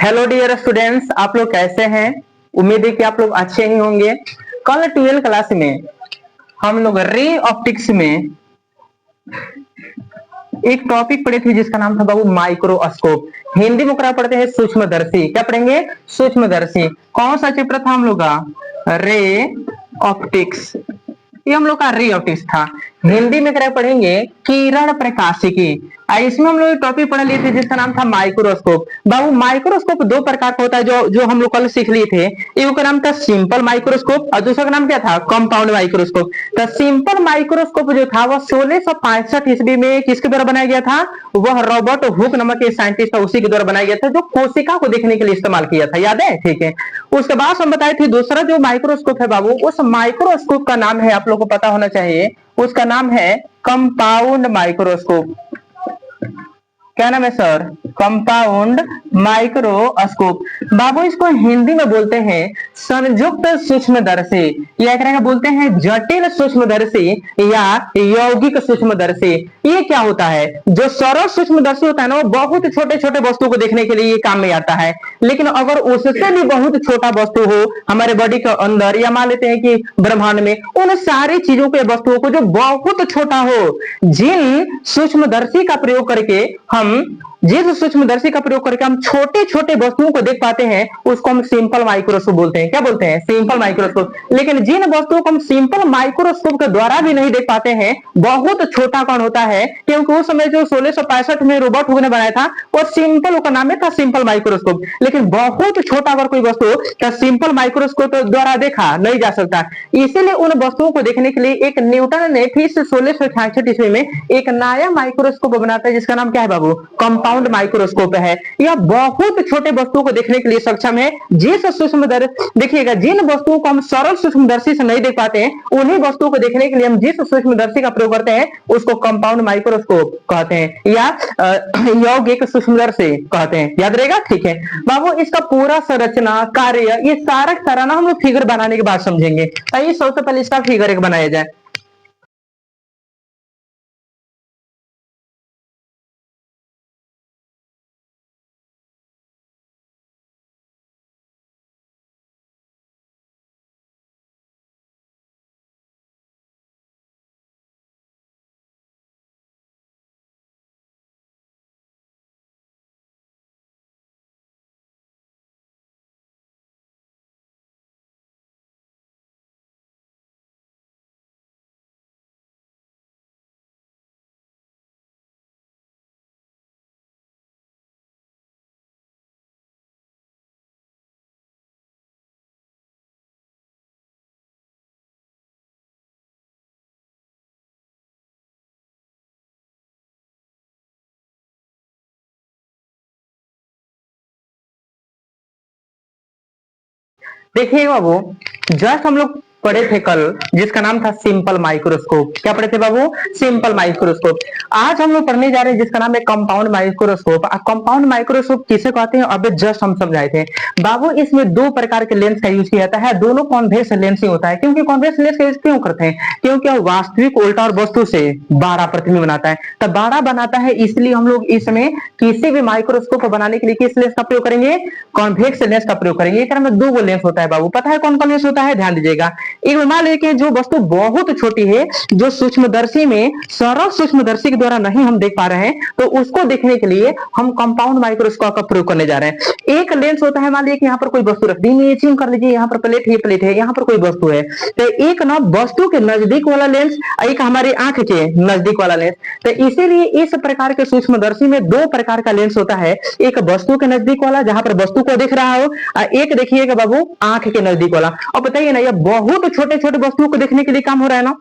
Hello dear students, आप लोग कैसे हैं। उम्मीद है कि आप लोग अच्छे ही होंगे। कल 12 क्लास में हम लोग रे ऑप्टिक्स में एक टॉपिक पढ़े थे जिसका नाम था बाबू माइक्रोस्कोप। हिंदी में पढ़ते हैं सूक्ष्मदर्शी। क्या पढ़ेंगे? सूक्ष्मदर्शी। कौन सा चैप्टर था हम लोग का? Ray optics. ये हम लोग का रे ऑप्टिक्स था। हिंदी में क्या पढ़ेंगे? किरण प्रकाशिकी। इसमें हम लोग टॉपिक पढ़ लिए थे जिसका नाम था माइक्रोस्कोप। बाबू माइक्रोस्कोप दो प्रकार का होता है जो जो हम लोग कल सीख लिए थे। एक का नाम था सिंपल माइक्रोस्कोप और दूसरा का नाम क्या था? Compound microscope. तो सिंपल माइक्रोस्कोप जो था वह 1665 ईस्वी में किसके द्वारा बनाया गया था? वह रॉबर्ट हुक नामक एक साइंटिस्ट था, उसी के द्वारा बनाया गया था, जो कोशिका को देखने के लिए इस्तेमाल किया था। याद है? ठीक है। उसके बाद हम बताए थे दूसरा जो माइक्रोस्कोप है बाबू, उस माइक्रोस्कोप का नाम है, आप लोगों को पता होना चाहिए, उसका नाम है कंपाउंड माइक्रोस्कोप। क्या नाम है सर? Compound microscope. बाबू इसको हिंदी में बोलते हैं संयुक्त सूक्ष्मदर्शी, या क्या बोलते हैं जटिल सूक्ष्मदर्शी या यौगिक सूक्ष्मदर्शी। ये क्या होता है? जो सरल सूक्ष्मदर्शी होता है ना, वो बहुत छोटे छोटे वस्तु को देखने के लिए ये काम में आता है। लेकिन अगर उससे भी बहुत छोटा वस्तु हो हमारे बॉडी के अंदर, या मान लेते हैं कि ब्रह्मांड में, उन सारी चीजों के वस्तुओं को जो बहुत छोटा हो, जिन सूक्ष्मदर्शी का प्रयोग करके हम जिस सूक्ष्मदर्शी का प्रयोग करके हम छोटे छोटे वस्तुओं को देख पाते हैं, उसको हम सिंपल माइक्रोस्कोप बोलते हैं। क्या बोलते हैं? Simple microscope. लेकिन जिन वस्तुओं को हम सिंपल माइक्रोस्कोप के द्वारा भी नहीं देख पाते हैं, बहुत छोटा कौन होता है, क्योंकि उस समय जो 1665 में रॉबर्ट हुक ने बनाया था, वो सिंपल का नाम था सिंपल माइक्रोस्कोप। लेकिन बहुत छोटा अगर कोई वस्तु तो सिंपल माइक्रोस्कोप द्वारा देखा नहीं जा सकता। इसीलिए उन वस्तुओं को देखने के लिए एक न्यूटन ने फिर से 1666 ईस्वी में एक नया माइक्रोस्कोप बनाता है जिसका नाम क्या है बाबू? कंपाउंड माइक्रोस्कोप है। यह बहुत छोटे वस्तुओं को देखने के लिए सक्षम है। जिस सूक्ष्मदर्शी, देखिएगा, जिन वस्तुओं को हम सरल सूक्ष्मदर्शी से नहीं देख पाते हैं, उन्हीं वस्तुओं को देखने के लिए हम जिस सूक्ष्मदर्शी का प्रयोग करते हैं उसको कंपाउंड माइक्रोस्कोप कहते हैं, या यौगिक सूक्ष्मदर्शी कहते हैं। याद रहेगा? ठीक है बाबू। इसका पूरा संरचना, कार्य, ये सारा ना हम लोग फिगर बनाने के बाद समझेंगे। आइए सबसे पहले इसका फिगर एक बनाया जाए। देखिए बाबू, जस्ट हम लोग पढ़े थे कल जिसका नाम था सिंपल माइक्रोस्कोप। क्या पढ़े थे बाबू? Simple microscope. आज हम लोग पढ़ने जा रहे हैं जिसका नाम है कंपाउंड माइक्रोस्कोप। कंपाउंड माइक्रोस्कोप किसे कहते हैं अभी जस्ट हम समझाए थे बाबू। इसमें दो प्रकार के लेंस का यूज किया जाता है, दोनों कॉन्वेक्स लेंस ही होता है। क्योंकि कॉन्वेक्स लेंस का यूज क्यों करते हैं? क्योंकि वास्तविक उल्टा और वस्तु से बड़ा प्रतिबिंब बनाता है। तो बड़ा बनाता है, इसलिए हम लोग इसमें किसी भी माइक्रोस्कोप बनाने के लिए किस लेंस का प्रयोग करेंगे? कॉन्वेक्स लेंस का प्रयोग करेंगे। एक में दो लेंस होता है बाबू, पता है कौन कौन लेंस होता है? ध्यान दीजिएगा। एक मान लीजिए जो वस्तु बहुत छोटी है, जो सूक्ष्मदर्शी में सरल सूक्ष्मदर्शी के द्वारा नहीं हम देख पा रहे हैं, तो उसको देखने के लिए हम कंपाउंड माइक्रोस्कोप का प्रयोग करने जा रहे हैं। एक लेंस होता है, मान लीजिए यहाँ पर कोई वस्तु रख दी, इमेजिन कर लीजिए यहाँ पर प्लेट है, प्लेट है, यहाँ पर कोई वस्तु है। तो एक ना वस्तु के नजदीक वाला लेंस, एक हमारी आंख के नजदीक वाला लेंस। तो इसीलिए इस प्रकार के सूक्ष्मदर्शी में दो प्रकार का लेंस होता है, एक वस्तु के नजदीक वाला जहां पर वस्तु को दिख रहा हो, एक देखिएगा बाबू आंख के नजदीक वाला। और बताइए ना, ये बहुत छोटे छोटे वस्तुओं को देखने के लिए काम हो रहा है ना।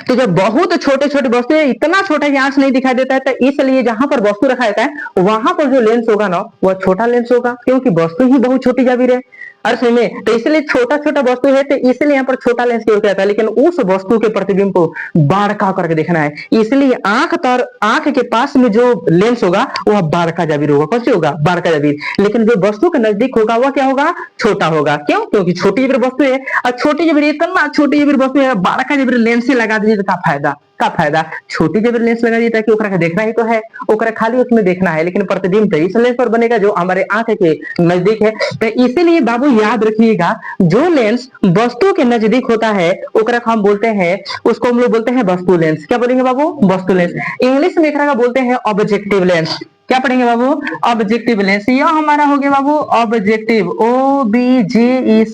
तो जब बहुत छोटे छोटे वस्तु है, इतना छोटा कि आंख नहीं दिखाई देता है, तो इसलिए जहां पर वस्तु रखा जाता है वहां पर जो लेंस होगा ना, वह छोटा लेंस होगा, क्योंकि वस्तु ही बहुत छोटी जाविर है। अर्थ में तो इसलिए छोटा छोटा वस्तु है, तो इसलिए यहाँ पर छोटा लेंस यूज किया जाता है। लेकिन उस वस्तु के प्रतिबिंब को बारका करके देखना है, इसलिए आंख के पास में जो लेंस होगा वह बारका जाविर होगा। कौन सी होगा? बारका जाविर। लेकिन जो वस्तु के नजदीक होगा वह क्या होगा? छोटा होगा। क्यों? क्योंकि छोटी जाविर वस्तु है, और छोटी जाविर, इतना छोटी जाविर वस्तु है, बारका जाविर लेंस से लगा दीजिए तो क्या फायदा का फायदा छोटी जब लेंस लगा दी ताकि ओकरा के देखना ही तो है, ओकरा खाली उसमें देखना है, लेकिन प्रतिबिंब तो इस लेंस पर बनेगा जो हमारे आंख के नजदीक है। तो इसीलिए बाबू याद रखिएगा, जो लेंस वस्तु के नजदीक होता है ओकरा को हम बोलते हैं, उसको हम लोग बोलते हैं वस्तु लेंस। क्या बोलेंगे बाबू? वस्तु लेंस। इंग्लिश में एकरा का बोलते हैं ऑब्जेक्टिव लेंस। क्या पढ़ेंगे बाबू? Objective lens. यह हमारा हो गया बाबू ऑब्जेक्टिव, OBJECTIVE,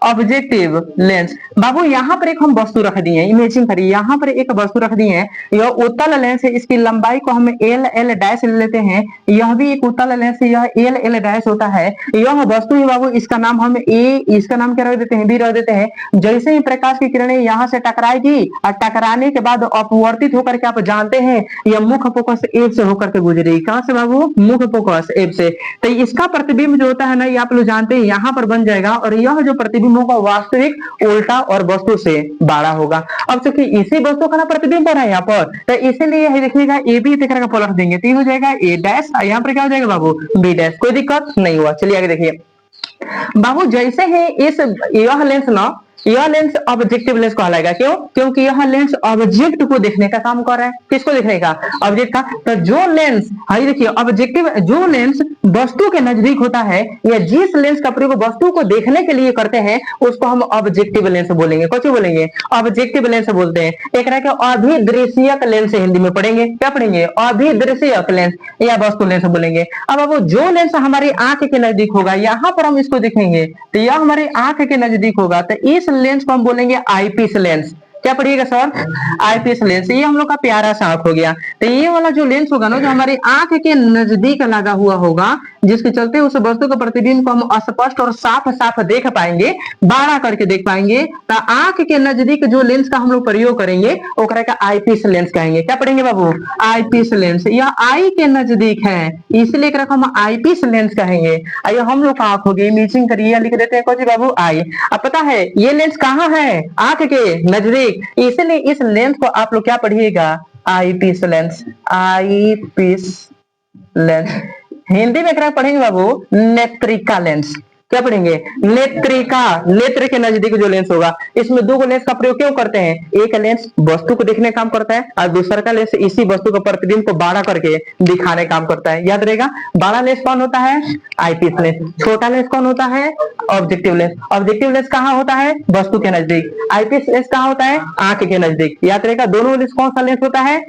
ऑब्जेक्टिव लेंस। बाबू यहाँ पर एक हम वस्तु रख दिए, इमेजिन करिए यहाँ पर एक वस्तु रख दी है, यह उत्तल लेंस है, इसकी लंबाई को हम LL डैश ले लेते हैं, यह भी एक उत्तल लेंस है, यह LL डैश होता है। यह वस्तु है बाबू, इसका नाम हम A, इसका नाम क्या रख देते हैं? B रख देते हैं। जैसे ही प्रकाश की किरणें यहाँ से टकराएगी और टकराने के बाद अपवर्तित होकर के आप जानते हैं यह मुख्य फोकस एब से होकर के गुजरेगी। कहां से बाबू? मुख्य फोकस एब से। तो इसका प्रतिबिंब जो होता है ना, ये आप लोग जानते हैं यहाँ पर बन जाएगा, और यह जो प्रतिबिंब होगा वास्तविक उल्टा और वस्तु से बड़ा होगा। अब चूंकि इसी वस्तु का ना प्रतिबिंब है यहाँ पर, तो इसीलिए देखिएगा ए बी दिख रहा पलट देंगे तो हो जाएगा ए डैश, यहाँ पर क्या हो जाएगा बाबू? B dash. कोई दिक्कत नहीं हुआ। चलिए आगे देखिए बाबू, जैसे है इस यह लेंस ना, यह लेंस ऑब्जेक्टिव लेंस कहलाएगा। क्यों? क्योंकि यह लेंस ऑब्जेक्ट को देखने का काम कर रहा है। किसको देखने का? ऑब्जेक्ट का। तो जो लेंस, हाँ देखिए ऑब्जेक्टिव, जो लेंस वस्तु के नजदीक होता है या जिस लेंस का प्रयोग वस्तु को देखने के लिए करते हैं उसको हम ऑब्जेक्टिव लेंस बोलेंगे। कौन बोलेंगे? ऑब्जेक्टिव लेंस बोलते हैं। एक तरह के अभिदृश्यक लेंस हिंदी में पढ़ेंगे। क्या पढ़ेंगे? अभिदृश्यक लेंस या वस्तु लेंस बोलेंगे। अब जो लेंस हमारी आंख के नजदीक होगा यहाँ पर हम इसको देखेंगे तो यह हमारी आंख के नजदीक होगा, तो इस लेंस को हम बोलेंगे आईपीस लेंस। क्या पढ़िएगा सर? IPS lens. ये हम लोग का प्यारा सा आंख हो गया। तो ये वाला जो लेंस होगा ना, जो हमारी आंख के नजदीक लगा हुआ होगा, जिसके चलते उस वस्तु के प्रतिबिंब को हम स्पष्ट और साफ साफ देख पाएंगे, बड़ा करके देख पाएंगे। तो आंख के नजदीक जो लेंस का हम लोग प्रयोग करेंगे ओकरा का आईपीएस लेंस कहेंगे। क्या पढ़ेंगे बाबू? IPS lens. यह आई के नजदीक है इसलिए एकरा को हम आईपीएस लेंस कहेंगे। आइए हम लोग का आंख हो गई, मीचिंग करिए, लिख देते हैं कौन बाबू? आई। अब पता है ये लेंस कहाँ है? आंख के नजदीक, इसलिए इस लेंस को आप लोग क्या पढ़िएगा? Eyepiece lens. Eyepiece lens. Hindi में क्या पढ़ेंगे बाबू? नेत्रिका लेंस। क्या पढ़ेंगे? नेत्रिका। नेत्र के नजदीक जो लेंस होगा, इसमें दो लेंस का प्रयोग क्यों करते हैं? एक लेंस वस्तु को देखने काम करता है और दूसरा का लेंस इसी वस्तु के प्रतिबिंब को बड़ा करके दिखाने काम करता है। याद रहेगा, बड़ा लेंस कौन होता है? Eyepiece lens. छोटा लेंस कौन होता है? Objective lens. ऑब्जेक्टिव लेंस कहाँ होता है? वस्तु के नजदीक। आईपीस लेंस कहाँ होता है? आंख के नजदीक। याद रहेगा, दोनों लेंस कौन सा लेंस होता है?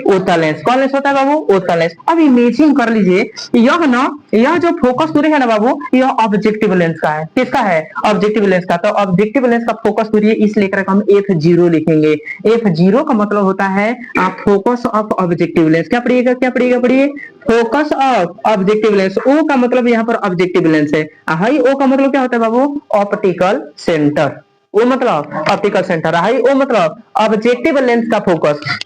उत्तल लेंस। कौन लेंस होता है बाबू? उत्तल लेंस। अब इमेजिंग कर लीजिए, यह ना, यह जो फोकस दूरी है ना बाबू, यह ऑब्जेक्टिव लेंस का है। किसका है? ऑब्जेक्टिव लेंस का। तो ऑब्जेक्टिव लेंस का फोकस दूरी इसलिए कर हम F0 लिखेंगे। F0 का मतलब होता है फोकस ऑफ ऑब्जेक्टिव लेंस। क्या पढ़िएगा? क्या पढ़िएगा? पढ़िए, फोकस ऑफ ऑब्जेक्टिव लेंस। ओ का मतलब यहाँ पर ऑब्जेक्टिव लेंस है। हाई ओ का मतलब क्या होता है बाबू? Optical centre. ओ मतलब ऑप्टिकल सेंटर, हाई ओ मतलब ऑब्जेक्टिव लेंस का फोकस।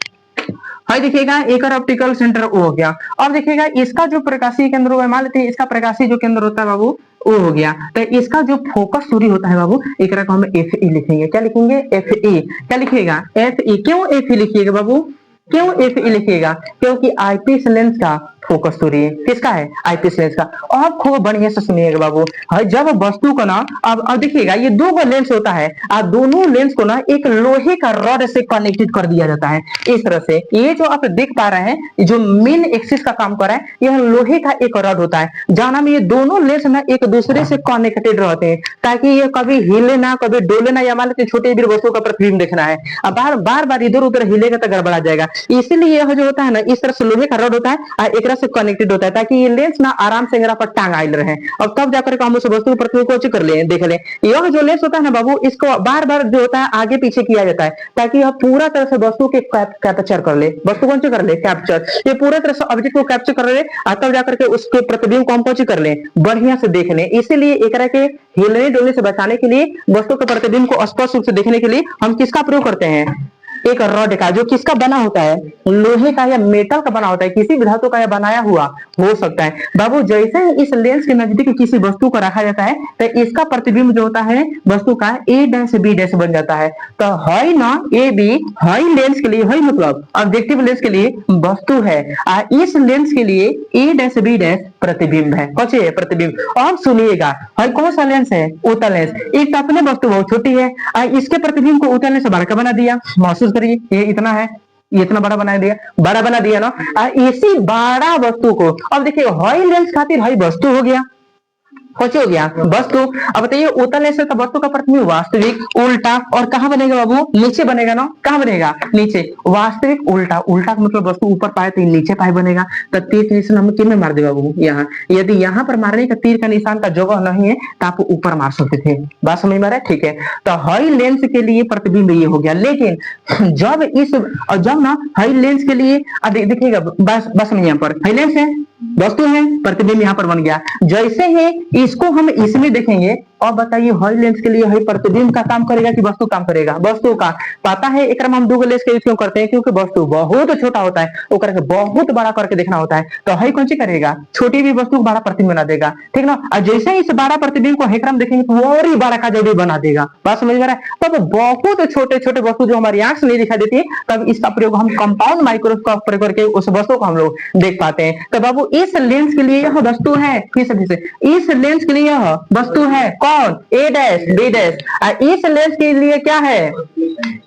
हाई देखिएगा, एक और ऑप्टिकल सेंटर ओ हो गया। अब देखिएगा इसका जो प्रकाशीय केंद्र होगा, मान लेते हैं इसका प्रकाशीय जो केंद्र होता है बाबू ओ हो गया, तो इसका जो फोकस दूरी होता है बाबू, एक को हम FE लिखेंगे। क्या लिखेंगे? FE। क्या लिखिएगा? FE। क्यों FE लिखिएगा बाबू? क्यों FE लिखिएगा? क्योंकि आईपीस लेंस का फोकस दूरी है। किसका है? आईपीस लेंस का। अब खूब बढ़िया से सुनिएगा बाबू, जब वस्तु को ना, अब देखिएगा ये दो लेंस होता है और दोनों लेंस को ना एक लोहे का रॉड से कनेक्टेड कर दिया जाता है। इस तरह से ये जो आप देख पा रहे हैं, जो मेन एक्सिस का काम कर रहा है, यह लोहे का एक रॉड होता है, जहां में ये दोनों लेंस ना एक दूसरे से कनेक्टेड रहते हैं ताकि ये कभी हिले ना, कभी डोले ना, या मान लेते छोटे भी वस्तु का प्रतिबिंब देखना है, अब बार बार इधर उधर हिलेगा तो गड़बड़ा जाएगा। इसीलिए यह जो होता है ना, इस तरह से लोहे का रॉड होता है और एक से कनेक्टेड होता है ताकि ये लेंस ना आराम से पर टांगाइल रहे और तब जाकर हम उस वस्तु पर को कर ले देख ले। यह जो लेंस होता है ना बाबू, इसको बार बार जो होता है आगे पीछे किया जाता है ताकि यह पूरा तरह से वस्तु के कैप्चर कर ले। वस्तु कौन सी कर ले? कैप्चर। ये पूरा तरह से ऑब्जेक्ट को कैप्चर कर ले और तब जाकर के उसके प्रतिबिंब को हम कौन कर ले? बढ़िया से देख ले। इसीलिए एक तरह के हिलने डुलने से बचाने के लिए, वस्तु के प्रतिबिंब को स्पष्ट रूप से देखने के लिए हम किसका प्रयोग करते हैं? एक रॉड का, जो किसका बना होता है? लोहे का या मेटल का बना होता है, किसी भी धातु का बनाया हुआ हो सकता है। बाबू जैसे ही इस लेंस के नजदीक किसी वस्तु को रखा जाता है तो इसका प्रतिबिंब जो होता है वस्तु का A डैश B डैश बन जाता है। तो हाई ना AB, हाई लेंस के लिए, हाई मतलब ऑब्जेक्टिव लेंस के लिए वस्तु है और इस लेंस के लिए A डैश B डैश प्रतिबिंब है। कौन सी है? प्रतिबिंब। और सुनिएगा, हाई कौन सा लेंस है? उत्तल लेंस। एक तो अपने वस्तु बहुत छोटी है और इसके प्रतिबिंब को उत्तल लेंस से बड़ा बना दिया। महसूस महसूस करिए, ये इतना है, ये इतना बड़ा बना दिया, बड़ा बना दिया ना। इसी बड़ा वस्तु को अब देखिए हाई लेंस खातिर हाई वस्तु हो गया, कौन हो गया वस्तु। अब बताइए उत्तल लेंस तो वस्तु का प्रतिबिंब वास्तविक उल्टा, और कहां बनेगा बाबू, नीचे बनेगा ना, कहां बनेगा नीचे, वास्तविक उल्टा, उल्टा का मतलब वस्तु ऊपर पाए तो नीचे पाए बनेगा। तो तीर का निशान हम किन में मार देगा बाबू, यहाँ। यदि यहाँ पर मारने का तीर का निशान का जगह नहीं है तो आप ऊपर मार सकते थे, बात समझ में आ रहा है, ठीक है। तो हाई लेंस के लिए प्रतिबिंब ये हो गया, लेकिन जब ना हाई लेंस के लिए देखिएगा, बस यहाँ पर हाई लेंस है, वस्तु है, प्रतिबिंब यहाँ पर बन गया। जैसे ही इसको हम इसमें देखेंगे, और बताइए हाई लेंस के लिए हाई प्रतिबिंब का काम करेगा कि वस्तु काम करेगा, वस्तु का। पता है एक हम दो लेंस का यूज क्यों करते हैं, क्योंकि वस्तु बहुत छोटा होता है, वो करके बहुत बड़ा करके देखना होता है। तो हाई कौन सी करेगा, छोटी भी वस्तु को बड़ा प्रतिबिंब बना देगा, ठीक ना। और जैसे ही इस बड़ा प्रतिबिंब को हेकरम देखेंगे तो और ही बड़ा का जरूरी बना देगा, बात समझ में आ रहा है। तब बहुत छोटे छोटे वस्तु जो हमारी आंख से नहीं दिखाई देती, तब इसका प्रयोग हम कंपाउंड माइक्रोस्कोप प्रयोग करके उस वस्तु को हम लोग देख पाते हैं। तो बाबू इस लेंस के लिए यह वस्तु है, फिर से इस लेंस के लिए यह वस्तु है, कौन, ए डैश बी डैश। इस लेंस के लिए क्या है,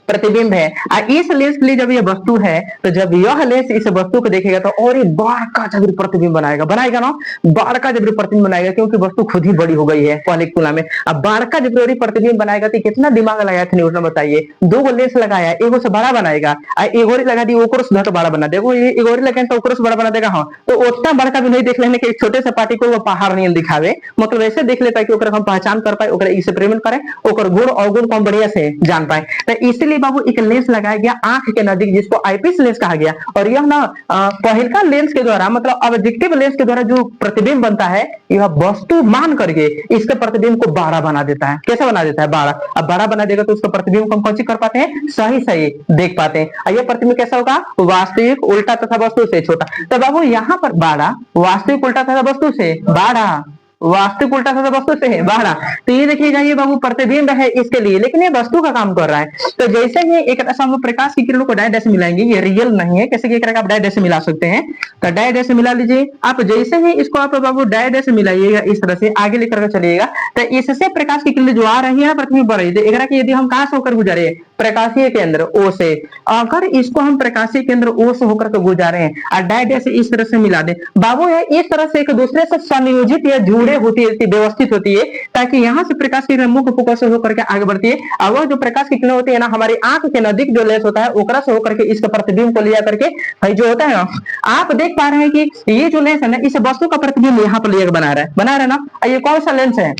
प्रतिबिंब है। इस लेंस के लिए जब यह वस्तु है, तो जब यह लेंस इस वस्तु को देखेगा तो और ही बड़ा जबरी प्रतिबिंब बनाएगा ना, बड़ा जबरी प्रतिबिंब बनाएगा, क्योंकि वस्तु खुद ही बड़ी हो गई है पहले की तुलना में। अब बड़ा जबरी प्रतिबिंब बनाएगा तो कितना दिमाग लगाया था न्यूटन, बताइए। दो लेंस लगाया, एगो से बड़ा बनाएगा, एगोरी लगा दी, ओकरो से बड़ा बना देगा, एगोरी लगे तो ओकरो से बड़ा बना देगा। हाँ, तो उतना बड़ा भी नहीं देख लेने के छोटे से पार्टिकल वो पहाड़ नहीं दिखावे, मतलब ऐसे देख लेता है कि हम पहचान कर पाए, एक्सपेरिमेंट करें, ओकर गुण अवगुण को हम बढ़िया से जान पाए। तो इसलिए बाबू एक लेंस लगाया गया आंख के नजदीक, जिसको आईपीस लेंस कहा गया। और यह ना पहलका लेंस के द्वारा, मतलब ऑब्जेक्टिव लेंस के द्वारा जो प्रतिबिंब बनता है, यह वस्तु मान करके इसके प्रतिबिंब को बड़ा बना देता है। कैसे बना देता है, बड़ा। अब बड़ा बना देगा तो उसका प्रतिबिंब को हम कौन सी कर पाते हैं, सही देख पाते हैं। यह प्रतिबिंब कैसा होगा, वास्तविक उल्टा तथा वस्तु से छोटा। तो बाबू यहाँ पर बड़ा, वास्तविक उल्टा तथा वस्तु से बड़ा, वास्तविक उल्टा तथा वस्तु से है बड़ा। तो ये देखिएगा, ये बाबू प्रतिबिंब है इसके लिए, लेकिन ये वस्तु का काम कर रहा है। तो जैसे ही एक हम प्रकाश की किरणों को डायरेक्ट से मिलाएंगे, ये रियल नहीं है, कैसे क्या आप डायरेक्ट से मिला सकते हैं। तो डायरेक्ट से मिला लीजिए आप, जैसे ही इसको आप बाबू डायरेक्ट से मिलाइएगा, इस तरह से आगे लेकर चलिएगा, तो इससे प्रकाश की किरणें जो आ रही है प्रतिबिंब बढ़ रही है। यदि हम कहां से होकर गुजरे, प्रकाशीय केंद्र ओ से, अगर इसको हम प्रकाशीय केंद्र ओ से होकर के गुजारे हैं और डायरेक्ट से इस तरह से मिला दे, बाबू है इस तरह से एक दूसरे से संयोजित या जुड़े होती है, व्यवस्थित होती है, ताकि यहाँ से प्रकाश की किरण मुख्य फोकस से होकर के आगे बढ़ती है। और वो जो प्रकाश की किरण होती है ना, हमारी आंख के नजदीक जो लेंस होता है, ओकरा से होकर के इसके प्रतिबिंब को लिया करके भाई जो होता है ना, आप देख पा रहे हैं कि ये जो लेंस है ना, इस वस्तु का प्रतिबिंब यहाँ पर लिया बना रहा है ना। ये कौन सा लेंस है,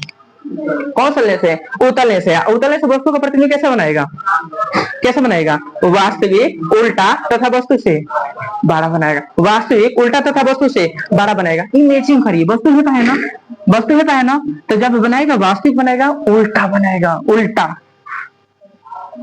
कौन सा लेंस है, उत्तल लेंस है। उत्तल लेंस वस्तु का प्रतिबिंब कैसे बनाएगा, कैसे बनाएगा, वास्तविक उल्टा तथा वस्तु से बड़ा बनाएगा, वास्तविक उल्टा तथा वस्तु से बड़ा बनाएगा। इमेजिन करिए, वस्तु होता है ना, वस्तु होता है ना, तो जब बनाएगा वास्तविक बनाएगा, उल्टा बनाएगा, उल्टा।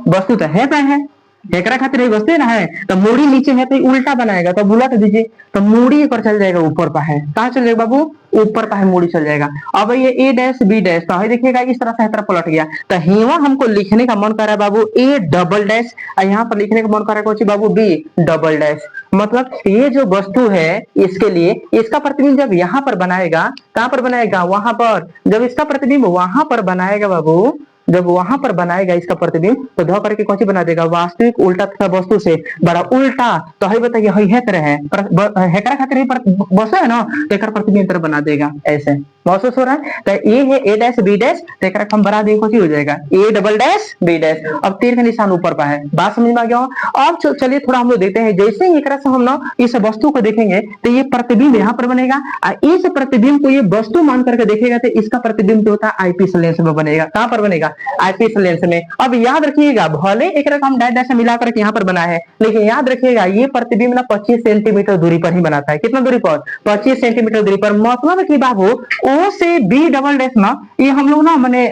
वस्तु तो है एकरा खातिर वस्तु ना है, तो मूड़ी नीचे है तो उल्टा बनाएगा, तो बुला दीजिए, तो मूड़ी एक चल जाएगा ऊपर पा है, कहाँ चल जाएगा बाबू, ऊपर पा है मूड़ी चल जाएगा। अब ये ए डैश बी डैश, तो देखिएगा इस तरह से तरफ पलट गया। तो यहाँ हमको लिखने का मन कर रहा है बाबू ए डबल डैश, और यहाँ पर लिखने का मन कर रहा है बाबू बी डबल डैश। मतलब ये जो वस्तु है इसके लिए इसका प्रतिबिंब जब यहाँ पर बनाएगा, कहाँ पर बनाएगा, वहां पर। जब इसका प्रतिबिंब वहां पर बनाएगा बाबू, जब वहां पर बनाएगा इसका प्रतिबिंब, तो धो करके कौन सी बना देगा, वास्तविक उल्टा तथा वस्तु से बड़ा उल्टा। तो है बताइए, है तरह है खातिर वस्तु है ना, तो एक प्रतिबिंब तरह बना देगा, ऐसे महसूस हो रहा है। तो ये है ए डैश बी डैश, तो एक हम बना देंगे कौन सी हो जाएगा, A double dash B dash. अब तीर का निशान ऊपर पर है, बात समझ में आ गया। अब चलिए थोड़ा हम लोग देखते हैं, जैसे ही एक से हम ना इस वस्तु को देखेंगे तो ये प्रतिबिंब यहाँ पर बनेगा, और इस प्रतिबिंब को ये वस्तु मान करके देखेगा तो इसका प्रतिबिंब जो होता है आईपीस लेंस में बनेगा। कहां पर बनेगा, आईपीस लेंस में। अब याद रखिएगा, भले एक हम डायरेक्ट से मिला करके यहाँ पर बना है, लेकिन याद रखिएगा ये प्रतिबिंब ना 25 सेंटीमीटर दूरी पर ही बनाता है। कितना दूरी पर, 25 सेंटीमीटर दूरी पर। मतलब कि बाबू ओ से बी डबल डैश ना, ये हम लोग ना मैंने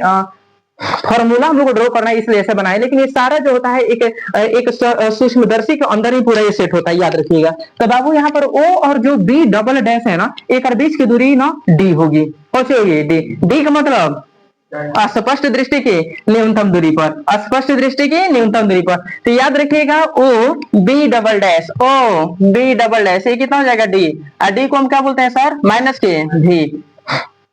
फॉर्मूला हम लोग को ड्रॉ करना है इसलिए ऐसा बनाए, लेकिन ये सारा जो होता है एक सूक्ष्मदर्शी के अंदर ही पूरा ये सेट होता है, याद रखिएगा। तो बाबू यहाँ पर ओ और जो बी डबल डैश है ना, एक बीच की दूरी ना डी होगी, कौन सी होगी, डी। डी का मतलब अस्पष्ट दृष्टि की न्यूनतम दूरी पर, अस्पष्ट दृष्टि की न्यूनतम दूरी पर। तो याद रखिएगा O B double dash, O B double dash, ये कितना हो जाएगा डी। डी को हम क्या बोलते हैं सर, माइनस के भी।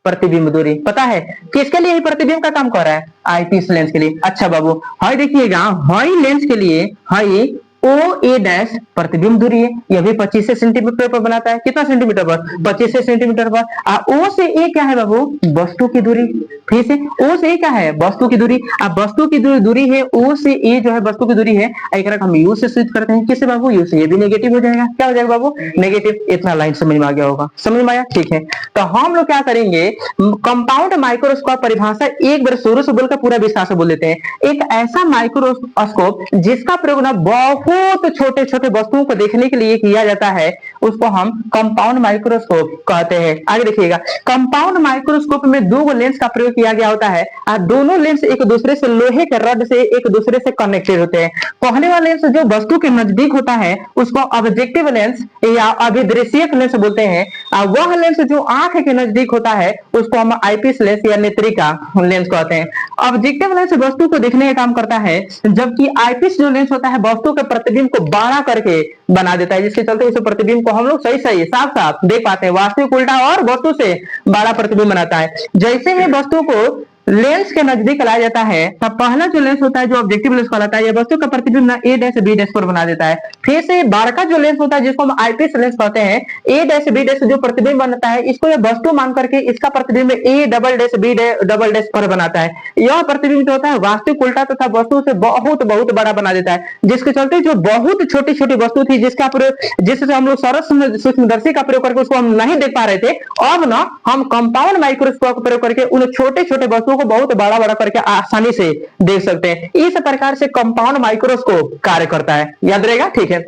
प्रतिबिंब दूरी। पता है किसके लिए ही प्रतिबिंब का काम कर रहा है? आईपीस लेंस के लिए। अच्छा बाबू, हाई देखिएगा, हाई लेंस के लिए हाई ओ ए डैश प्रतिबिंब दूरी है, यह भी 25 सेंटीमीटर पर बनाता है। कितना सेंटीमीटर पर? 25 सेंटीमीटर पर। ओ से ए क्या है बाबू? वस्तु की दूरी। फिर से ओ से ए क्या है? वस्तु की दूरी। अब वस्तु की दूरी है, ओ से ए जो है वस्तु की दूरी है, एक हम यू से सूचित करते हैं। किससे बाबू? यू से। ये भी नेगेटिव हो जाएगा। क्या हो जाएगा बाबू? नेगेटिव। इतना लाइन समझ में आ गया होगा। समझ में आया? ठीक है, तो हम लोग क्या करेंगे, कंपाउंड माइक्रोस्कोप परिभाषा एक बार शुरू से बोलकर पूरा विस्तार से बोल लेते हैं। एक ऐसा माइक्रोस्कोप जिसका प्रयोग ना बहुत छोटे छोटे वस्तुओं को देखने के लिए किया जाता है, उसको हम कंपाउंड माइक्रोस्कोप कहते हैं। आगे देखिएगा, कंपाउंड माइक्रोस्कोप में दो लेंस का प्रयोग किया गया होता है और दोनों लेंस एक दूसरे से लोहे के रड से एक दूसरे से कनेक्टेड होते हैं। पहले वाला लेंस जो वस्तु के नजदीक होता है उसको ऑब्जेक्टिव लेंस या अभिदृश्यक लेंस बोलते हैं, और वह लेंस जो आंख के नजदीक होता है उसको हम आईपीस लेंस या नेत्रिका लेंस कहते हैं। ऑब्जेक्टिव लेंस वस्तु को देखने का काम करता है, जबकि आईपीस जो लेंस होता है वस्तु के प्रतिबिंब को बड़ा करके बना देता है, जिसके चलते इस प्रतिबिंब को हम लोग सही सही साफ साफ देख पाते हैं। वास्तविक उल्टा और वस्तु से बड़ा प्रतिबिंब बनाता है। जैसे ही वस्तु को लेंस के नजदीक लाया जाता है तब पहला जो लेंस होता है जो ऑब्जेक्टिव लेंस कहलाता है, यह वस्तु का प्रतिबिंब ना ए डैश बी डैश पर बना देता है। फिर से बारका जो लेंस होता है जिसको हम आईपीस लेंस कहते हैं, ए डैश बी डैश जो प्रतिबिंब बनता है इसको यह वस्तु मान करके इसका प्रतिबिंब A double dash B double dash पर बनाता है। यह प्रतिबिंब जो होता है वास्तविक उल्टा तथा वस्तु से बहुत बहुत बड़ा बना देता है, जिसके चलते जो बहुत छोटी छोटी वस्तु थी जिसका प्रयोग जिससे हम लोग सरल सूक्ष्मदर्शी का प्रयोग करके उसको हम नहीं देख पा रहे थे, अब ना हम कंपाउंड माइक्रोस्कोप का प्रयोग करके उन छोटे छोटे वस्तुओं को बहुत बड़ा बड़ा करके आसानी से देख सकते हैं। इस प्रकार से कंपाउंड माइक्रोस्कोप कार्य करता है। याद रहेगा? ठीक है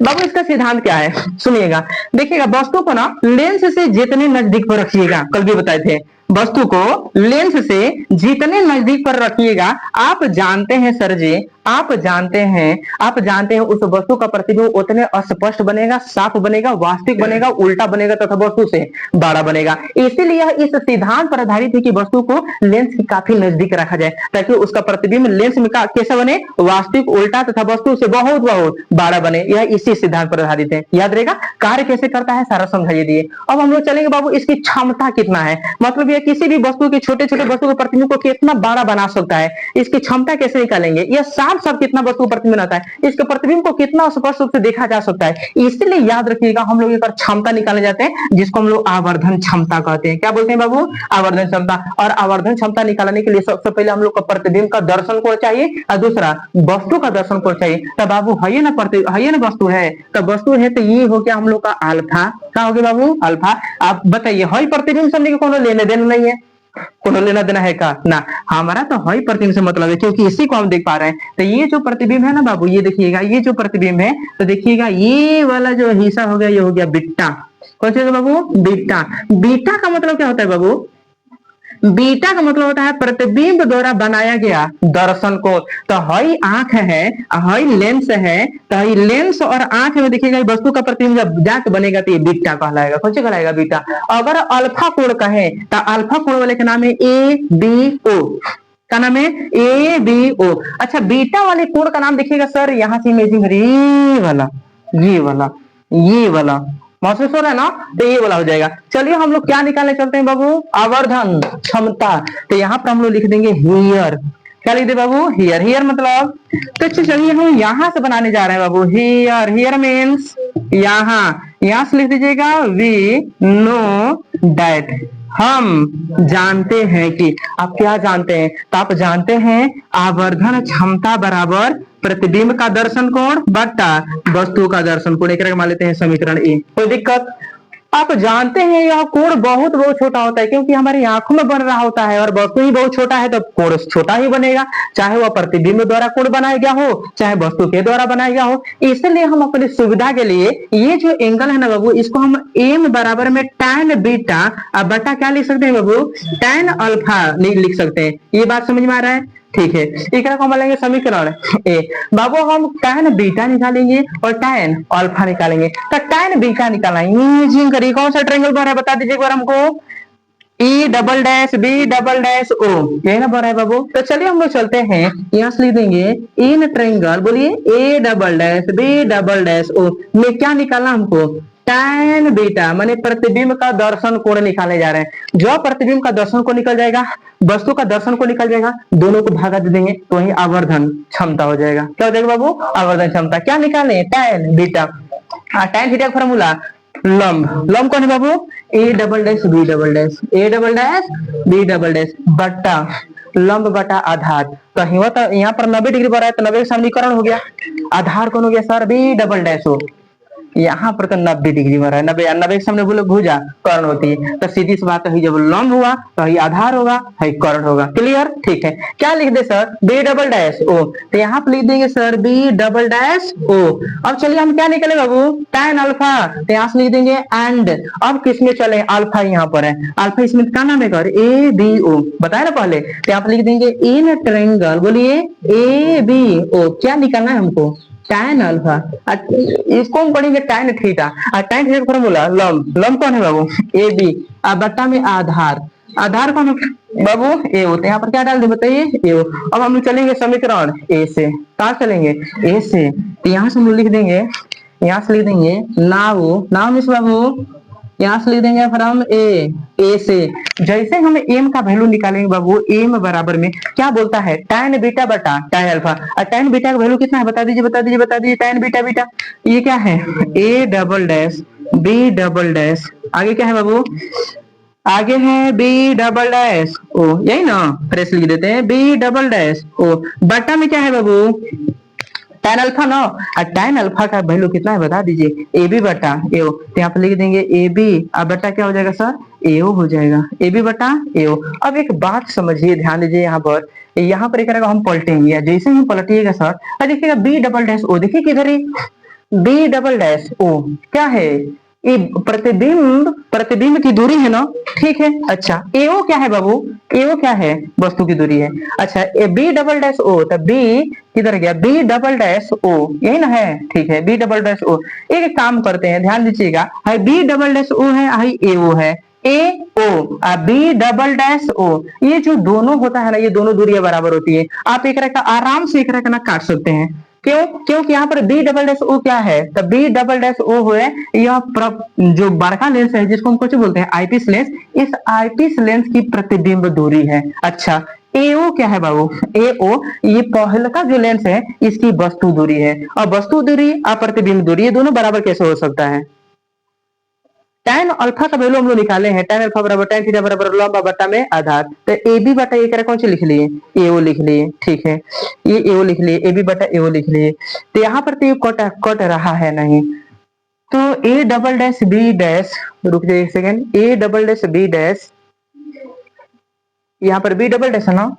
बाबू, इसका सिद्धांत क्या है सुनिएगा। देखिएगा, वस्तु को ना लेंस से जितने नजदीक पर रखिएगा, कल भी बताए थे, वस्तु को लेंस से जितने नजदीक पर रखिएगा, आप जानते हैं सर जी, आप जानते हैं उस वस्तु का प्रतिबिंब उतने स्पष्ट बनेगा, साफ बनेगा, वास्तविक बनेगा, उल्टा बनेगा तथा वस्तु से बड़ा बनेगा। इसीलिए इस सिद्धांत पर आधारित है कि वस्तु को लेंस के काफी नजदीक रखा जाए ताकि उसका प्रतिबिंब लेंस में कैसा बने? वास्तविक, उल्टा तथा वस्तु से बहुत बहुत बड़ा बने। यह इसी सिद्धांत पर आधारित है। याद रहेगा? कार्य कैसे करता है सारा समझाइए दिए। अब हम लोग चलेंगे बाबू, इसकी क्षमता कितना है, मतलब यह किसी भी वस्तु के छोटे छोटे वस्तु के प्रतिबिंब को कितना बड़ा बना सकता है, इसकी क्षमता कैसे निकालेंगे। यह साफ साफ कितना वस्तु प्रतिबिंब आता है, इसके प्रतिबिंब को कितना स्पष्ट रूप से देखा जा सकता है। इसलिए याद रखिएगा, हम लोग एक क्षमता निकाले जाते हैं जिसको हम लोग आवर्धन क्षमता कहते हैं। क्या बोलते हैं बाबू? आवर्धन क्षमता। और आवर्धन क्षमता निकालने के लिए सबसे पहले हम लोग को प्रतिबिंब का दर्शन कोण चाहिए और दूसरा वस्तु का दर्शन कोण चाहिए। तब बाबू है ना वस्तु है, तब वस्तु है तो ये हो गया हम लोग का अल्फा। क्या हो गया बाबू? अल्फा। आप बताइए, है प्रतिबिंब समझने के कोनो लेने देना नहीं है, कोनो लेना देना है का ना, हमारा तो है प्रतिबिंब से मतलब है क्योंकि इसी को हम देख पा रहे हैं। तो ये जो प्रतिबिंब है ना बाबू, ये देखिएगा, ये जो प्रतिबिंब है तो देखिएगा ये वाला जो हिस्सा हो गया ये हो गया बीटा। कौन सा बाबू? बीटा। बीटा का मतलब क्या होता है बाबू? बीटा का मतलब होता है प्रतिबिंब द्वारा बनाया गया दर्शन को। तो हई आंख है, हई लेंस है, तो हई लेंस और आंख में देखिएगा वस्तु का प्रतिबिंब जब जाके बनेगा तो ये बीटा कहलाएगा। कौन सा कहलाएगा? बीटा। अगर अल्फा कोण कहे तो अल्फा कोण वाले का नाम है ए बी ओ। क्या नाम है? A B O. अच्छा, बीटा वाले कोण का नाम देखिएगा सर, यहां से इमेजिंग ये वाला, ये वाला, ये वाला महसूस हो रहा है ना, तो ये वाला हो जाएगा। चलिए हम लोग क्या निकालने चलते हैं बाबू? आवर्धन क्षमता। तो यहाँ पर हम लोग लिख देंगे हियर। क्या लिख दे बाबू? हियर। हियर मतलब, तो चलिए हम यहाँ से बनाने जा रहे हैं बाबू। हियर, हियर मीन्स यहाँ से लिख दीजिएगा वी नो दैट, हम जानते हैं कि। आप क्या जानते हैं? तो आप जानते हैं आवर्धन क्षमता बराबर प्रतिबिंब का दर्शन कोण बटा वस्तु का दर्शन कोण। एक मान लेते हैं समीकरण ए। कोई दिक्कत? आप जानते हैं यह कोण बहुत बहुत छोटा होता है क्योंकि हमारी आंखों में बन रहा होता है और वस्तु ही बहुत छोटा है तो कोण छोटा ही बनेगा, चाहे वह प्रतिबिंब द्वारा कोण बनाया गया हो चाहे वस्तु के द्वारा बनाया गया हो। इसलिए हम अपनी सुविधा के लिए ये जो एंगल है ना बाबू, इसको हम एम बराबर में tan बीटा और बटा क्या लिख सकते हैं बाबू? tan अल्फा लिख सकते हैं। ये बात समझ में आ रहा है? ठीक है, एक हम लेंगे समीकरण ए। बाबू हम tan बीटा निकालेंगे और tan अल्फा निकालेंगे। तो tan बीटा निकालना इमेजिंग करिए, कौन सा ट्रायंगल बन रहा है बता दीजिए एक बार हमको। E double dash B double dash O, यही ना बन रहा है बाबू। तो चलिए हम लोग चलते हैं, यहाँ से लिख देंगे इन ट्रायंगल, बोलिए A double dash B double dash O में क्या निकालना हमको? tan बीटा माने प्रतिबिंब का दर्शन कोण निकालने जा रहे हैं। जो प्रतिबिंब का दर्शन कोण निकल जाएगा, वस्तु का दर्शन कोण निकल जाएगा, दोनों को भागा दे देंगे तो वही आवर्धन क्षमता हो जाएगा। क्या हो जाएगा बाबू? आवर्धन क्षमता। क्या निकाले? tan beta. tan थीटा का फॉर्मूला लंब। लंब कौन है बाबू? a double dash b double dash, a double dash b double dash बट्टा लंब बटा आधार। तो यहाँ पर 90 डिग्री बढ़ा है तो 90 का समीकरण हो गया। आधार कौन हो गया सर? b डबल डैश हो। यहाँ पर तो 90 डिग्री में रहा है, 90 के सामने बोले भुजा कर्ण होती है, तो सीधी सी बात है जब लंब हुआ तो ही आधार होगा, है कर्ण होगा। क्लियर? ठीक है। क्या लिख दे sir? B double dash O. तो यहाँ पर लिख देंगे sir B double dash O. अब चलिए हम क्या निकले बाबू? tan alpha. तो यहाँ से लिख देंगे एंड। अब किसमें चले? अल्फा यहाँ पर है, अल्फा इसमें क्या नाम है कर? ए बी ओ बताया ना पहले। तो यहाँ पर लिख देंगे इन ट्रायंगल, बोलिए ए बी ओ। क्या निकालना है हमको? tan alpha. इसको हम पढ़ेंगे tan थीटा। tan थीटा का फॉर्मूला लंब। लंब कौन है बाबू? A B. बट्टा में आधार। आधार कौन है बाबू? ए होते। यहाँ पर क्या डाल दे बताइए? ए। अब हम चलेंगे समीकरण ए से। कहाँ चलेंगे? ए से। तो यहाँ से हम लिख देंगे, यहाँ से लिख देंगे नाउ। नाउ मिस बाबू यहाँ से लिख देंगे फ्रॉम ए से। जैसे हम एम का वैल्यू निकालेंगे बाबू, एम बराबर में क्या बोलता है? tan बीटा बटा tan अल्फा। और tan बीटा का वैल्यू कितना है? बता दीजिए बता दीजिए बता दीजिए। tan बीटा बीटा ये क्या है? a double dash b double dash, आगे क्या है बाबू? आगे है b डबल डैश ओ, यही ना? प्रेस लिख देते हैं b डबल डैश ओ। बटा में क्या है बाबू? tan अल्फा ना। और tan अल्फा का वैल्यू कितना है बता दीजिए? ए बी बटा ए ओ। तो यहाँ पे लिख देंगे ए बी, अब बटा क्या हो जाएगा सर? ए ओ हो जाएगा। ए बी बटा ए ओ। अब एक बात समझिए, ध्यान दीजिए यहाँ पर एक हम पलटेंगे, जैसे ही पलटिएगा सर देखिएगा बी डबल डैश ओ। देखिए किधर है? बी डबल डैश ओ क्या है? ये प्रतिबिंब की दूरी है ना? ठीक है। अच्छा एओ क्या है बाबू? एओ क्या है? वस्तु की दूरी है। अच्छा A B double dash O, तो बी किधर गया? बी डबल डैश ओ, यही ना है? ठीक है, बी डबल डैश ओ। एक काम करते हैं, ध्यान दीजिएगा, है बी डबल डैश ओ है, है एओ है। A O B double dash O, ये जो दोनों होता है ना, ये दोनों दूरियां बराबर होती है। आप एक रेखा आराम से एक रेखा ना काट सकते हैं। क्यों? क्योंकि यहाँ पर बी डबल डैश ओ क्या है? तो बी डबल डैश ओ है यह जो बड़का लेंस है जिसको हम कुछ बोलते हैं आईपीस लेंस, इस आईपीस लेंस की प्रतिबिंब दूरी है। अच्छा एओ क्या है बाबू? एओ ये पहले का जो लेंस है इसकी वस्तु दूरी है। और वस्तु दूरी और प्रतिबिंब दूरी ये दोनों बराबर कैसे हो सकता है? tan अल्फा का वैल्यू हम लोग निकाले हैं, tan अल्फा बराबर tan थीटा बराबर लंब बटा में आधार। तो ए बी बटा ए कौन सी लिख लिए? एओ लिख लिए। ठीक है, ये एओ लिख लिए, ए बी बटा एओ लिख लिए। तो यहाँ पर तो ये कट रहा है नहीं, तो A double dash B dash, रुक जाइए एक second, A double dash B dash, यहाँ पर बी डबल डैश है ना?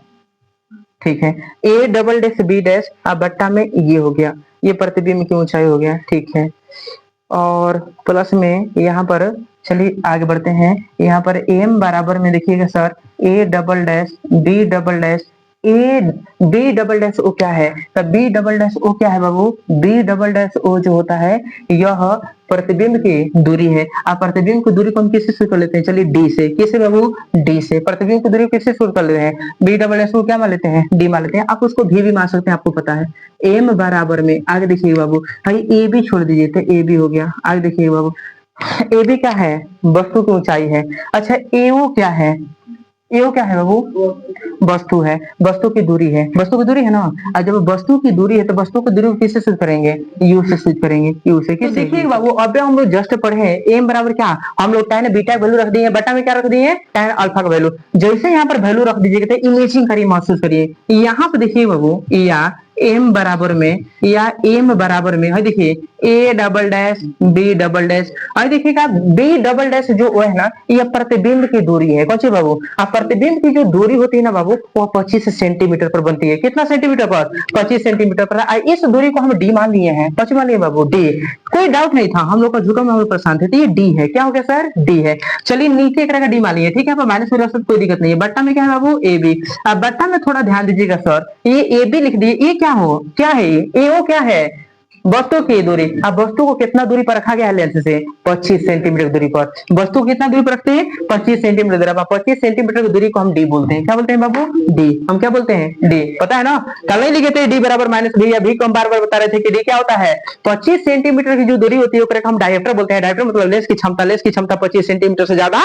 ठीक है, A double dash B dash अब बट्टा में ये हो गया, ये प्रतिबिंब की ऊंचाई हो गया। ठीक है, और प्लस में यहाँ पर चलिए आगे बढ़ते हैं। यहाँ पर एम बराबर में देखिएगा sir A double dash B double dash A B double dash O क्या है? तो बी डबल डैश ओ क्या है बाबू? बी डबल डैश ओ जो होता है यह प्रतिबिंब की दूरी है। आप प्रतिबिंब की दूरी को हम किससे शुरू कर लेते हैं? चलिए डी से। किससे बाबू? डी से। प्रतिबिंब की दूरी किससे शुरू कर लेते हैं? बी डबल डैश ओ क्या मान लेते हैं? डी मान लेते हैं। आप उसको भी मान सकते हैं, आपको पता है। एम बराबर में आगे देखिए बाबू, भाई ए बी छोड़ दीजिए तो ए बी हो गया। आगे देखिए बाबू, ए बी क्या है? वस्तु की ऊंचाई है। अच्छा एओ क्या है? एओ क्या है बाबू? वस्तु है, वस्तु की दूरी है। वस्तु की दूरी है ना? और जब वस्तु की दूरी है तो वस्तु की दूरी को किससे सूचित करेंगे? यू से सूचित करेंगे। यू से। किस देखिए बाबू, अब हम लोग जस्ट पढ़े एम बराबर क्या, हम लोग tan बीटा वैल्यू रख दिए, बटा में क्या रख दिए? tan अल्फा का वैल्यू। जैसे यहाँ पर वैल्यू रख दीजिएगा तो इमेजिंग करिए, महसूस करिए। यहाँ पर देखिए बाबू, या एम बराबर में, या एम बराबर में है, देखिए A double dash B double dash, और देखिएगा बी डबल डैश जो है ना, यह प्रतिबिंब की दूरी है। कौन सी बाबू? अब प्रतिबिंब की जो दूरी होती है ना बाबू, वो 25 सेंटीमीटर पर बनती है। कितना सेंटीमीटर पर? 25 सेंटीमीटर पर। इस दूरी को हम डी मान लिए हैं। कौन सी मान लिए बाबू? डी। कोई डाउट नहीं था, हम लोग का झुका में हम लोग परेशान थे, तो ये डी है। क्या हो गया सर? डी है। चलिए नीचे एक का डी मान लिए, ठीक है, माइनस में रख सकते, कोई दिक्कत नहीं है। बट्टा में क्या है बाबू? A B. अब बट्टा में थोड़ा ध्यान दीजिएगा सर, ये ए बी लिख दिए, ये क्या है? एओ क्या है? वस्तु की दूरी, अब वस्तु को कितना दूरी पर रखा गया है लेंस से? 25 सेंटीमीटर दूरी पर। वस्तु को कितना दूरी पर रखते हैं? 25 सेंटीमीटर दूरी पर। 25 सेंटीमीटर की दूरी को हम डी बोलते हैं। क्या बोलते हैं बाबू? डी। हम क्या बोलते हैं? डी। पता है ना, कल नहीं लिखे थे डी बराबर माइनस भी, या भी को हम बार बार बता रहे थे कि डी क्या होता है? 25 सेंटीमीटर की जो दूरी होती है हम डायमीटर बोलते हैं। डायमीटर मतलब लेंस की क्षमता। लेंस की क्षमता 25 सेंटीमीटर से ज्यादा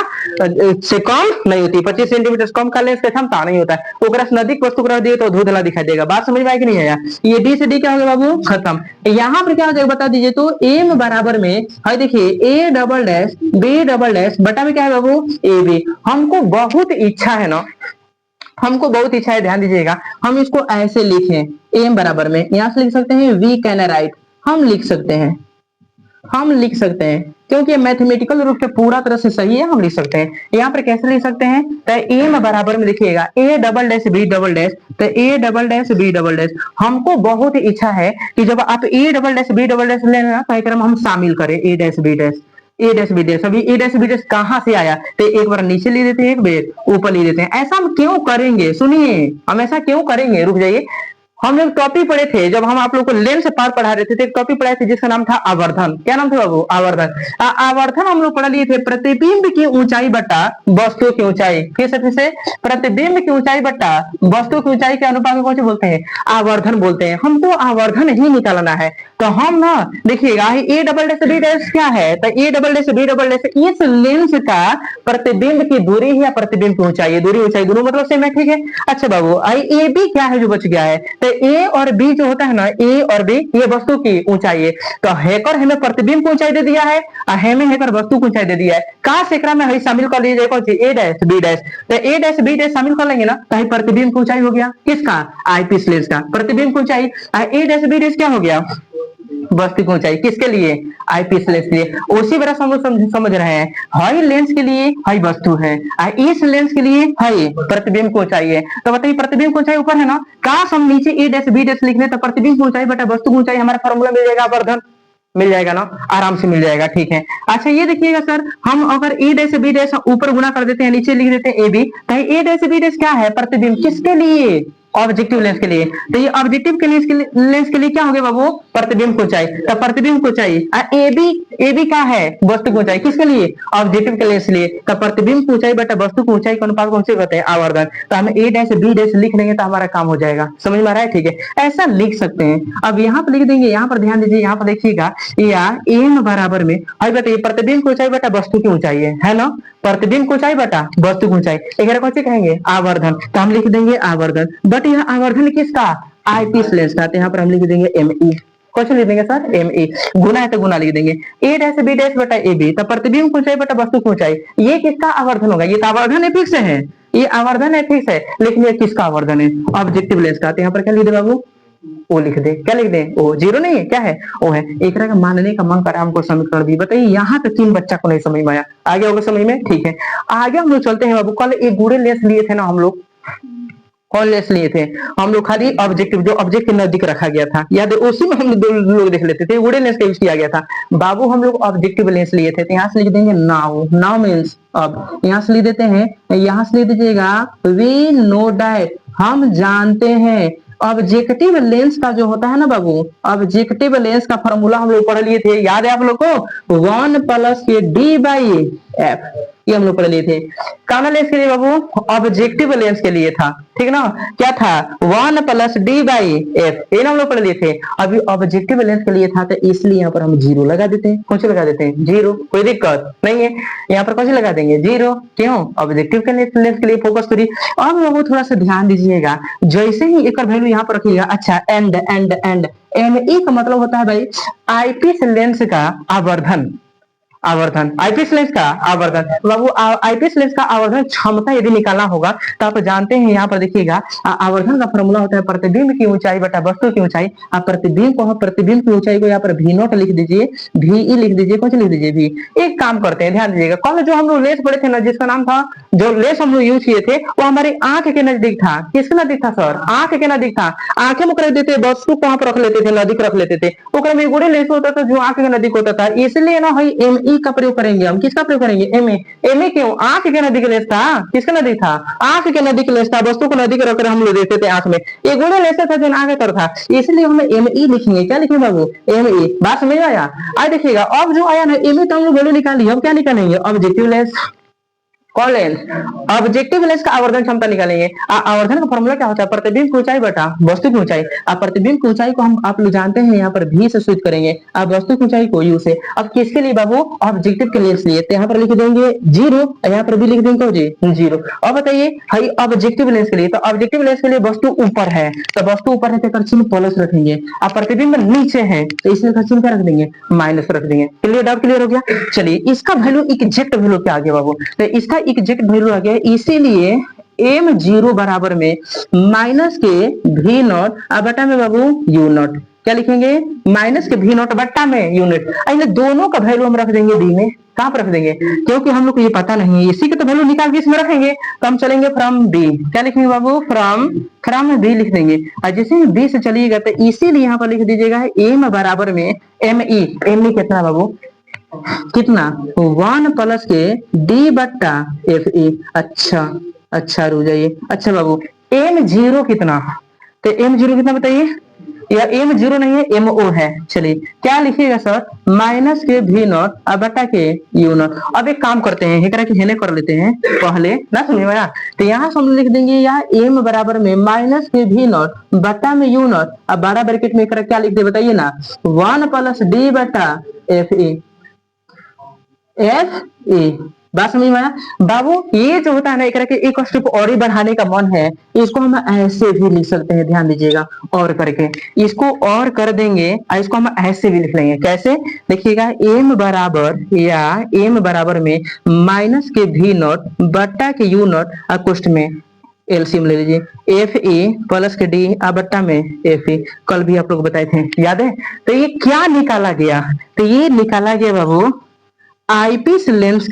से कम नहीं होती। 25 सेंटीमीटर से कम का लेंस की क्षमता नहीं होता है। ओकरा से नजदीक वस्तु को रख दिए तो धुंधला दिखाई देगा। बात समझ में आई कि नहीं आया? ये डी से डी क्या हो गया बाबू? खत्म। यहाँ पर क्या हो जाएगा बता दीजिए तो? एम बराबर में है देखिए A double dash B double dash बटा में क्या है बाबू? A B. हमको बहुत इच्छा है ना, हमको बहुत इच्छा है, ध्यान दीजिएगा, हम इसको ऐसे लिखें एम बराबर में, यहां से लिख सकते हैं वी कैन राइट, हम लिख सकते हैं, हम लिख सकते हैं क्योंकि मैथमेटिकल रूप से पूरा तरह से सही है, हम लिख सकते हैं। यहाँ पर कैसे लिख सकते हैं? तो एम बराबर में देखिएगा A double dash B double dash, तो A double dash B double dash. हमको बहुत इच्छा है कि जब आप A double dash B double dash लेना तो क्रम हम शामिल करें A dash B dash, A dash B dash. अभी ए डैश बी डैश कहां से आया? तो एक बार नीचे ले देते हैं, एक बार ऊपर ले देते हैं। ऐसा हम क्यों करेंगे? सुनिए, हम ऐसा क्यों करेंगे? रुक जाइए। हम एक टॉपिक पढ़े थे जब हम आप लोग को लेंस पार पढ़ा रहे थे, तो एक टॉपिक पढ़ाए थे जिसका नाम था आवर्धन। क्या नाम था बाबू? आवर्धन। आवर्धन हम लोग पढ़ लिए थे प्रतिबिंब की ऊंचाई बटा वस्तु की ऊंचाई। फिर से प्रतिबिंब की ऊंचाई बटा वस्तु की ऊंचाई के अनुपात को कौन बोलते हैं? आवर्धन बोलते हैं। हमको आवर्धन ही निकालना है। तो हम ना देखिएगा A double dash B dash क्या है? तो A double dash B double dash इस लेंस का प्रतिबिंब की दूरी या प्रतिबिंब की ऊंचाई, दूरी ऊंचाई दोनों मतलब सेम है, ठीक है। अच्छा बाबू, आई ए बी क्या है जो बच गया है? तो ए और बी जो होता है ना, ए और बी ये वस्तु की ऊंचाई है। तो हेकर हमें प्रतिबिंब की ऊंचाई दे दिया है और हमें हेकर वस्तु की ऊंचाई दे दिया है। कहां से एकरा में हमें शामिल कर लीजिए कौन सी? ए डैश बी डैश। तो ए डैश बी डैश शामिल कर लेंगे ना तो प्रतिबिंब की ऊंचाई हो गया किसका? आईपीस लेंस का प्रतिबिंब की ऊंचाई। ए डैश बी डैश क्या हो गया? वस्तु की ऊंचाई। किसके लिए? आईपीस लेंस के लिए। उसी तरह हम लोग समझ रहे हैं, हाई लेंस के लिए हाई वस्तु है, इस लेंस के लिए हाई प्रतिबिंब की ऊंचाई है। तो बताइए प्रतिबिंब की ऊंचाई ऊपर है ना, काश हम नीचे ए डैश बी डैश लिख लें तो प्रतिबिंब की ऊंचाई बटा वस्तु की ऊंचाई हमारा फॉर्मूला मिल जाएगा, आवर्धन मिल जाएगा ना, आराम से मिल जाएगा, ठीक है। अच्छा ये देखिएगा सर, हम अगर ए डैश बी डैश ऊपर गुणा कर देते हैं, नीचे लिख देते हैं ए बी, तो ए डैश बी डैश क्या है? प्रतिबिंब। किसके लिए? ऑब्जेक्टिव लेंस के लिए। तो ये ऑब्जेक्टिव के लेंस के लिए क्या हो गया बाबू? प्रतिबिंब की ऊंचाई। तो प्रतिबिंब की ऊंचाई ए बी क्या है? वस्तु की ऊंचाई। किसके लिए? ऑब्जेक्टिव के लेंस के लिए। तो प्रतिबिंब की ऊंचाई बटा वस्तु की ऊंचाई के अनुपात कौन से कहते हैं? आवर्धन। तो हम ए डैश बी डैश लिख लेंगे तो हमारा काम हो जाएगा। समझ में आ रहा है? ठीक है, ऐसा लिख सकते हैं। अब यहाँ पर लिख देंगे, यहाँ पर ध्यान दीजिए, यहाँ पर देखिएगा या एम बराबर में अभी बताइए प्रतिबिंब की ऊंचाई बटा वस्तु की ऊंचाई है ना, प्रतिबिंब की ऊंचाई बटा वस्तु की ऊंचाई, एक कौन से कहेंगे? आवर्धन। तो हम लिख देंगे आवर्धन, बट यह आवर्धन किसका? आईपीस लेंस का। तो यहाँ पर हम लिख देंगे एम ई। क्वेश्चन लिख देंगे सर एम ई, गुना है तो गुना लिख देंगे ए डैश बी डैश बटा ए बी। तो प्रतिबिंब की ऊंचाई बटा वस्तु की ऊंचाई, ये किसका आवर्धन होगा? ये तो आवर्धन है, फिक्स है, ये आवर्धन है, फिक्स है, लेकिन ये किसका आवर्धन है? ऑब्जेक्टिव लेंस का। तो यहाँ पर क्या लिख दे बाबू? ओ लिख दे। क्या लिख दे? ओ, जीरो नहीं है, क्या है? ओ है। एक तरह का मानने का मन करा हमको समीकरण भी। बताइए यहाँ तक तीन बच्चा को नहीं समझ में आया, आगे होगा समझ में, ठीक है। आगे हम लोग चलते हैं बाबू। कल एक गुड़े लेंस लिए थे ना हम लोग, कौन लेंस लिए थे हम लोग? खाली ऑब्जेक्टिव, जो ऑब्जेक्ट के नजदीक रखा गया था, याद है? उसी में हम दो लोग देख लेते थे, गुड़े लेंस का यूज किया गया था बाबू। हम लोग ऑब्जेक्टिव लेंस लिए थे। तो यहाँ से लिख देंगे नाउ, नाउ मीन्स अब। यहाँ से लिख देते हैं, यहाँ से लिख दीजिएगा वी नो दैट, हम जानते हैं। ऑब्जेक्टिव लेंस का जो होता है ना बाबू, ऑब्जेक्टिव लेंस का फॉर्मूला हम लोग पढ़ लिए थे, याद है आप लोग को? 1 प्लस के डी बाई एफ, ये हम लोग पढ़ लिए थे। कौन लेंस के लिए बाबू? ऑब्जेक्टिव लेंस के लिए था, ठीक ना। क्या था? 1 प्लस डी बाई एफ, ये ना हम लोग पढ़ लिए थे। अभी ऑब्जेक्टिव लेंस के लिए था तो इसलिए यहाँ पर हम जीरो लगा देते हैं। कौन से लगा देते हैं? जीरो, कोई दिक्कत नहीं है। यहाँ पर कौन से लगा देंगे? जीरो। क्यों? ऑब्जेक्टिव के लेंस के लिए फोकस करिए। अब बाबू थोड़ा सा ध्यान दीजिएगा, जैसे ही एक वैल्यू यहाँ पर रखिएगा। अच्छा, and and and, M E का मतलब होता है भाई आईपीस लेंस का आवर्धन, आवर्धन, आईपीएस लेंस का आवर्धन। बाबू आईपीएस लेंस का आवर्धन क्षमता यदि निकालना होगा तो आप जानते हैं, यहाँ पर देखिएगा आवर्धन का फॉर्मूला होता है प्रतिबिंब की ऊंचाई बटा वस्तु की ऊंचाई। आप प्रतिबिंब की ऊंचाई को यहाँ पर भी नॉट लिख दीजिए, भी ई लिख दीजिए, कौन सी लिख दीजिए? भी। एक काम करते हैं, ध्यान दीजिएगा, कल जो हम लोग लेंस पढ़े थे ना, जिसका नाम था, जो लेंस हम लोग यूज किए थे वो हमारी आंख के नजदीक था। किसके नजदीक था सर? आंख के नजदीक था। आंखें में रख देते, वस्तु को वहां पर रख लेते थे, नजदीक रख लेते थे। वो में गुड़े लेंस होता था जो आंख के नजदीक होता था, इसलिए ना भाई एम ई का प्रयोग करेंगे हम। किसका प्रयोग करेंगे? M A. एम ए क्यों? आंख के नदी का लेस था। किसका नदी था? आंख के नदी का लेस था। वस्तु को नदी के रखकर हम लोग देखते थे आंख में, ये गुणे लेस था जो आगे तर था, इसलिए हम एम ई लिखेंगे। क्या लिखेंगे बाबू? M E. बात समझ में आया? आज देखिएगा अब जो आया ना एम ए, तो हम लोग वैल्यू निकाली, हम क्या निकालेंगे? Objective lens. कौन लेंस? ऑब्जेक्टिव लेंस का आवर्धन क्षमता निकालेंगे। आवर्धन का फॉर्मूला क्या होता है? प्रतिबिंब की ऊंचाई बटा वस्तु की ऊंचाई। अब प्रतिबिंब की ऊंचाई को हम आप लोग जानते हैं यहाँ पर भी से सूचित करेंगे, अब वस्तु की ऊंचाई को यू से। अब किसके लिए बाबू? ऑब्जेक्टिव के लेंस लिए, तो यहाँ पर लिख देंगे 0, यहाँ पर भी लिख देंगे जी 0। अब बताइए हाई ऑब्जेक्टिव लेंस के लिए, तो ऑब्जेक्टिव लेंस के लिए वस्तु ऊपर है, तो वस्तु ऊपर है तो चिन्ह प्लस रखेंगे। अब प्रतिबिंब नीचे है तो इसलिए चिन्ह क्या रख देंगे? माइनस रख देंगे। क्लियर? डाउट क्लियर हो गया? चलिए इसका वैल्यू एग्जैक्ट वैल्यू क्या आ गया बाबू? तो इसका एग्जैक्ट वैल्यू आ गया, इसीलिए एम जीरो बराबर में माइनस के भी नॉट बटा में बाबू यू नॉट। क्या लिखेंगे? माइनस के भी नॉट बट्टा में यूनिट। इन दोनों का वैल्यू हम रख देंगे डी में। कहां पर रख देंगे? क्योंकि हम लोग को ये पता नहीं है, इसी के तो वैल्यू निकाल के इसमें रखेंगे, तो हम चलेंगे फ्रॉम बी। क्या लिखेंगे बाबू? फ्रॉम बी लिख देंगे। और जैसे बी से चलिएगा तो इसीलिए यहाँ पर लिख दीजिएगा एम बराबर में एम ई। एम ई कितना बाबू? कितना? 1 प्लस के डी बट्टा एफ ई। अच्छा रुक जाइए। अच्छा बाबू एम जीरो कितना? तो एम जीरो कितना बताइए? या एम जीरो नहीं है, एम ओ है। चलिए क्या लिखिएगा सर? माइनस के भी नॉट बटा के यू नॉट। अब एक काम करते हैं, एकरा के हेने कर लेते हैं पहले ना, समझ में आया? तो यहाँ से हम लिख देंगे या एम बराबर में माइनस के भी नॉट बटा में यू नॉट। अब बड़ा ब्रैकेट में एकरा क्या लिख दे बताइए ना? 1 प्लस डी बटा एफ ई। F A. बात समझ में आया बाबू? ये जो होता है ना, एक स्टेप और ही बढ़ाने का मन है, इसको हम ऐसे भी लिख सकते हैं, ध्यान दीजिएगा, और करके इसको और कर देंगे, इसको हम ऐसे भी लिख लेंगे। कैसे? देखिएगा एम बराबर में माइनस के भी नॉट बट्टा के यू नॉट कोष्ठ में एलसीएम ले लीजिए एफ ए प्लस के डी बट्टा में एफ ए। कल भी आप लोग बताए थे, याद है? तो ये क्या निकाला गया? तो ये निकाला गया बाबू आईपीस लेंस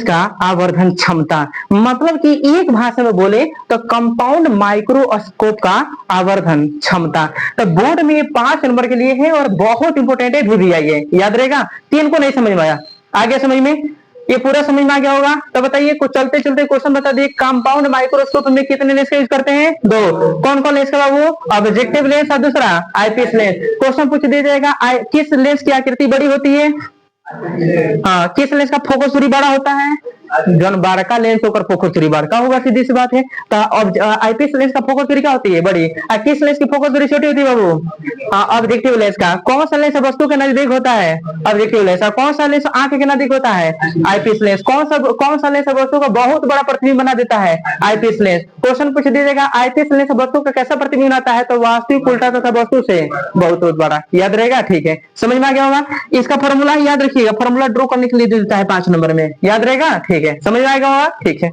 का आवर्धन क्षमता। मतलब कि एक भाषा में बोले तो कंपाउंड माइक्रोस्कोप का आवर्धन क्षमता। तो बोर्ड में 5 नंबर के लिए है और बहुत इंपोर्टेंट है, भी आई है, याद रहेगा। 3 को नहीं समझ में आया, आ गया समझ में? ये पूरा समझ में आ गया होगा? तो बताइए कुछ चलते चलते क्वेश्चन बता दिए। कंपाउंड माइक्रोस्कोप में कितने लेंस का यूज करते हैं? 2। कौन कौन लेंस का बाबू? ऑब्जेक्टिव लेंस और दूसरा आईपीस लेंस। क्वेश्चन पूछ दिया जाएगा किस लेंस की आकृति बड़ी होती है? हाँ, किस लेंस का फोकस दूरी बड़ा होता है? जन बड़का लेंस होकर फोकस दूरी बड़का होगा, सीधी सी बात है। तो आईपीएस लेंस का फोकस दूरी क्या होती है? बड़ी। किस लेंस की फोकस दूरी छोटी होती है बाबू? हाँ, ऑब्जेक्टिव लेंस का। कौन सा लेंस वस्तु के नजदीक होता है? Objective lens. कौन सा लेंस आंख के नजदीक होता है? IPS lens. कौन सा लेंस वस्तु का बहुत बड़ा प्रतिबिंब बना देता है? IPS lens. क्वेश्चन पूछ दीजिएगा आईपीएस लेंस वस्तु का कैसा प्रतिबिंब बनाता है? तो वास्तविक उल्टा तथा वस्तु से बहुत बड़ा। याद रहेगा? ठीक है, समझ में आ गया होगा? इसका फॉर्मूला याद रखिएगा, फॉर्मूला ड्रॉ करने के लिए देता है 5 नंबर में, याद रहेगा? ठीक है, समझ में आएगा होगा? ठीक है।